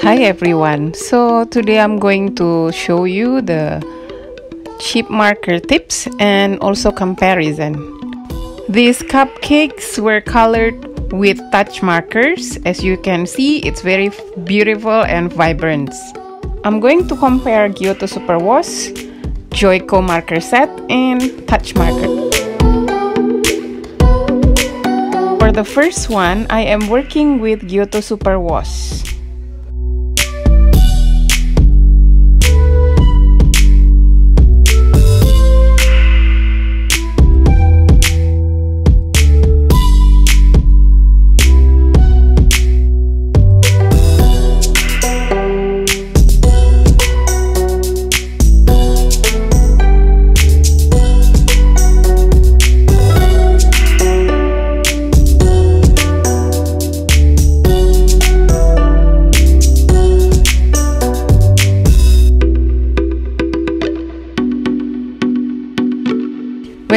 Hi everyone, so today I'm going to show you the chip marker tips and also comparison. These cupcakes were colored with touch markers. As you can see, it's very beautiful and vibrant. I'm going to compare Giotto Superwash, Joyko marker set, and touch marker. For the first one, I am working with Giotto Superwash.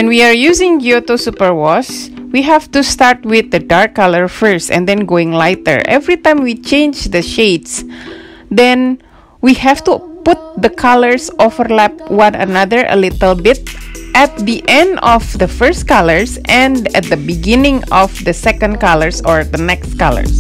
When we are using Giotto Superwash, we have to start with the dark color first and then going lighter. Every time we change the shades, then we have to put the colors overlap one another a little bit at the end of the first colors and at the beginning of the second colors or the next colors.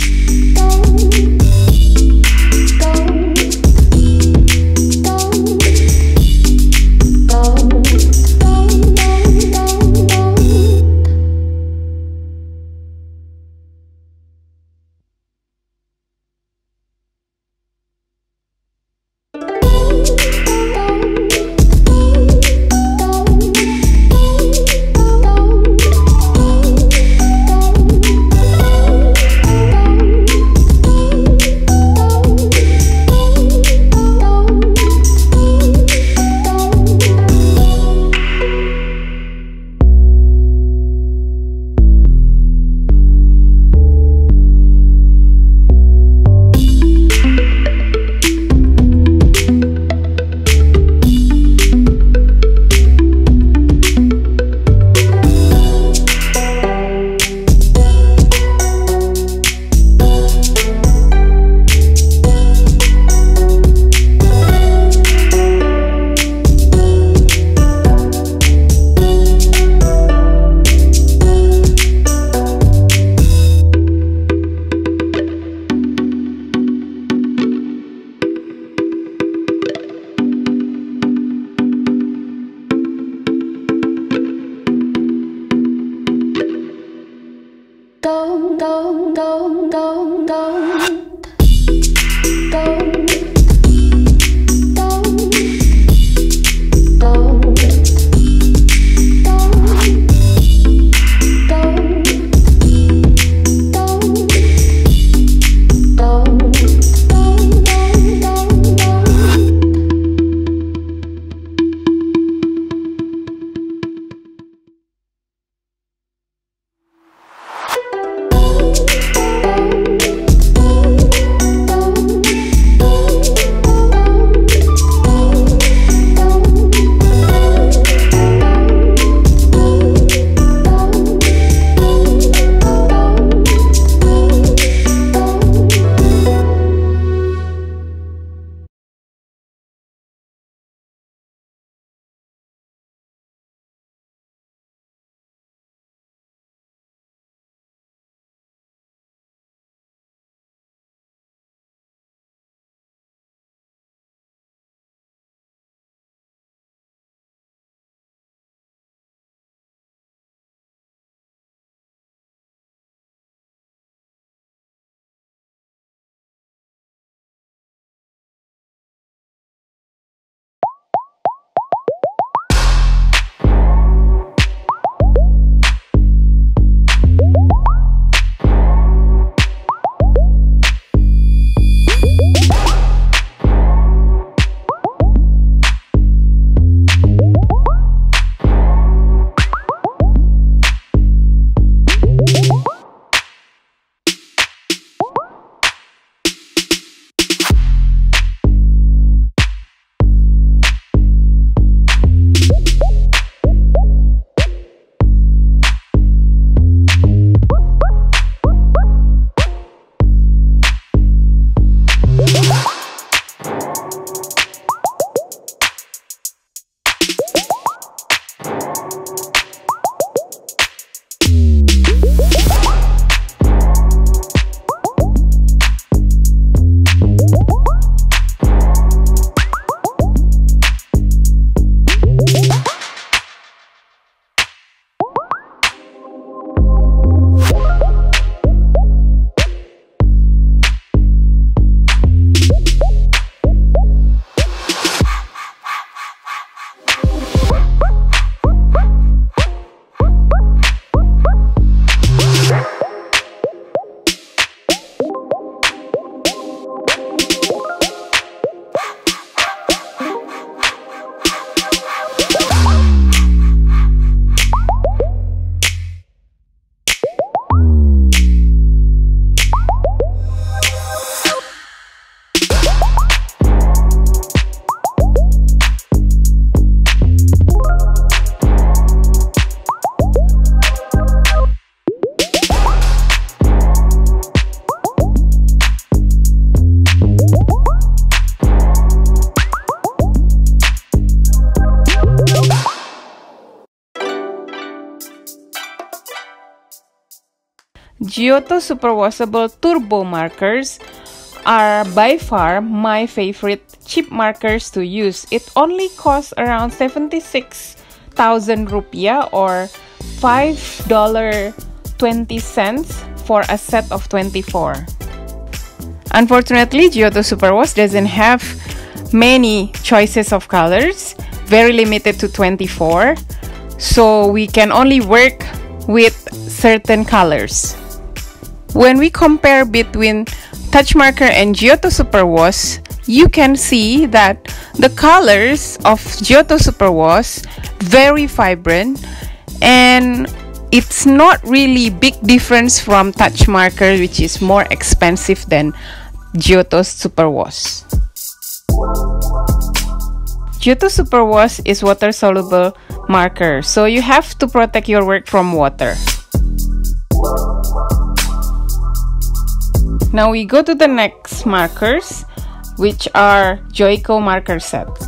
Giotto Superwashable Turbo Markers are by far my favorite cheap markers to use. It only costs around 76,000 rupiah or $5.20 for a set of 24. Unfortunately, Giotto Superwash doesn't have many choices of colors, very limited to 24, so we can only work with certain colors. When we compare between Touch Marker and Giotto Superwash, you can see that the colors of Giotto Superwash very vibrant, and it's not really big difference from Touch Marker, which is more expensive than Giotto Superwash. Giotto Superwash is water soluble marker, so you have to protect your work from water. Now we go to the next markers, which are Joyko marker sets.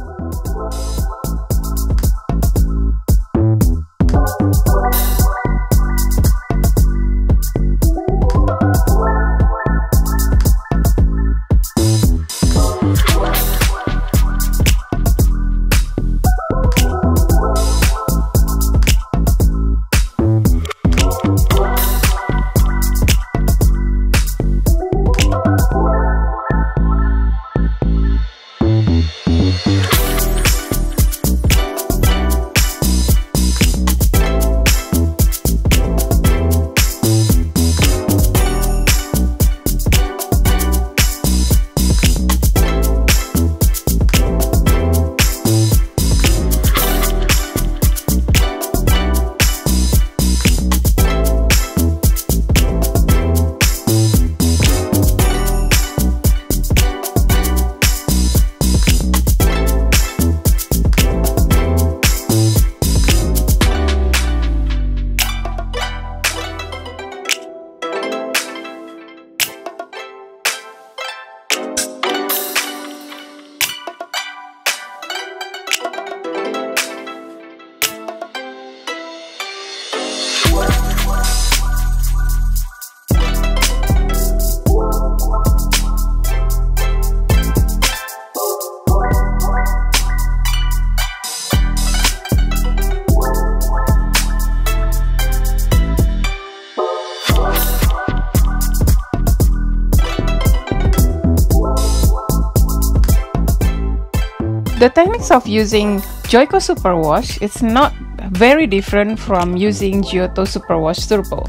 The techniques of using Joyko Superwash is not very different from using Giotto Superwash Turbo.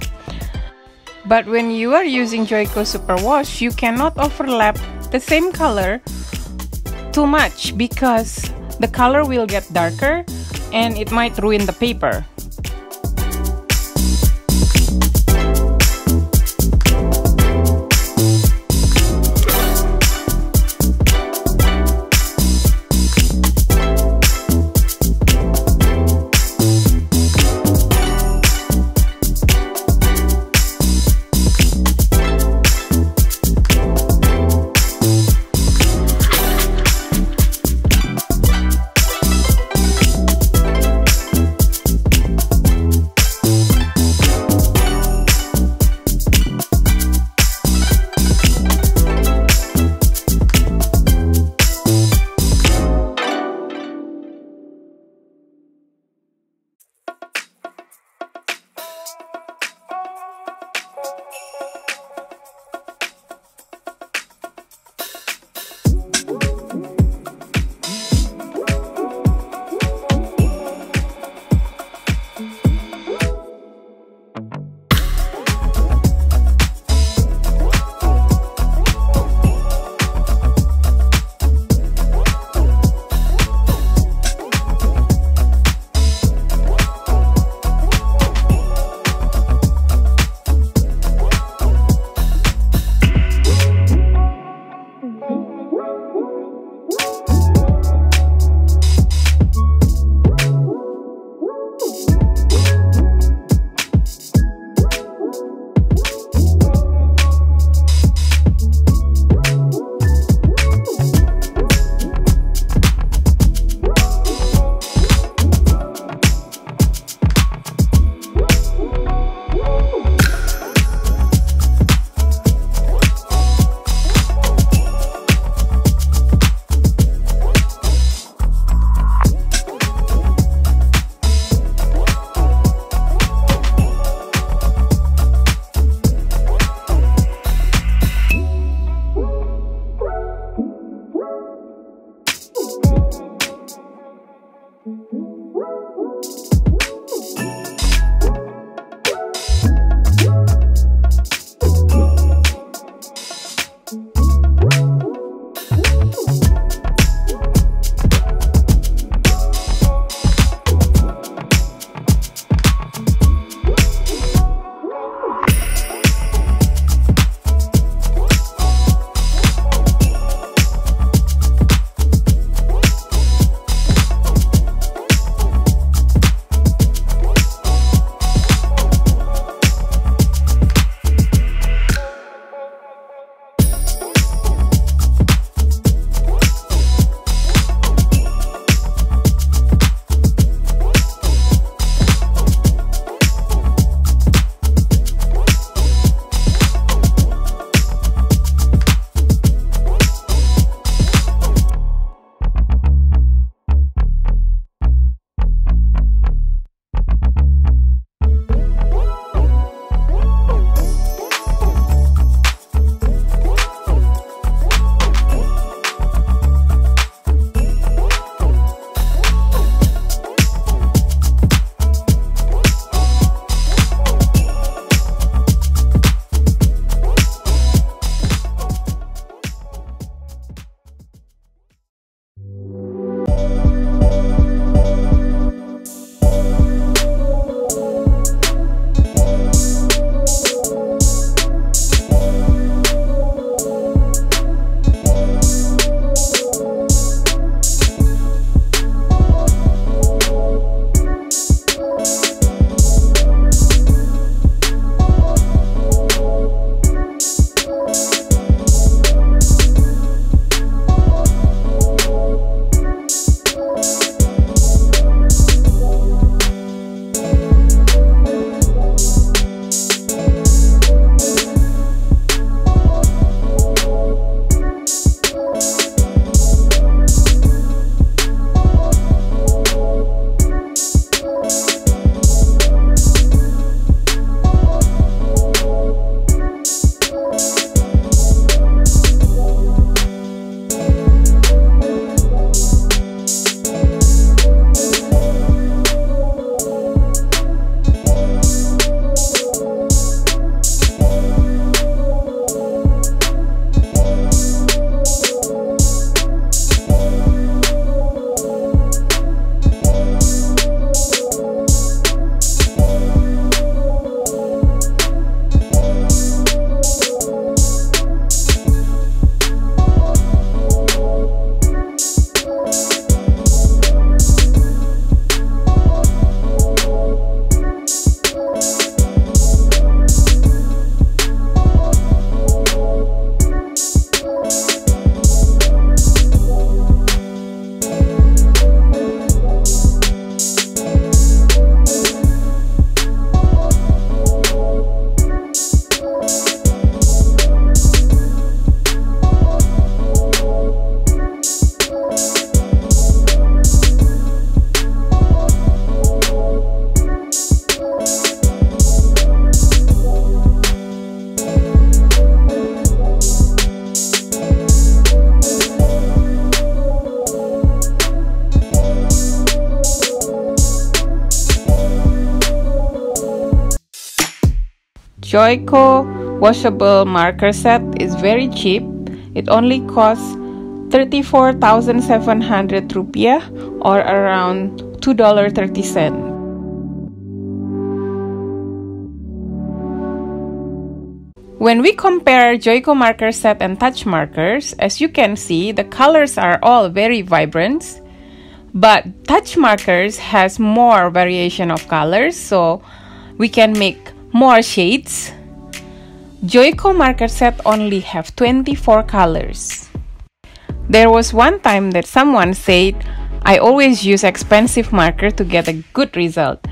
But when you are using Joyko Superwash, you cannot overlap the same color too much because the color will get darker and it might ruin the paper. Joyko washable marker set is very cheap. It only costs 34,700 rupiah or around $2.30. When we compare Joyko marker set and touch markers, as you can see, the colors are all very vibrant. But touch markers has more variation of colors, so we can make more shades. Joyko marker set only have 24 colors. There was one time that someone said, I always use expensive marker to get a good result.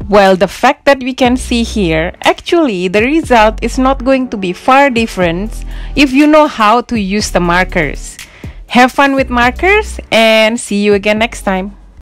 Well, the fact that we can see here, actually the result is not going to be far different if you know how to use the markers. Have fun with markers and see you again next time.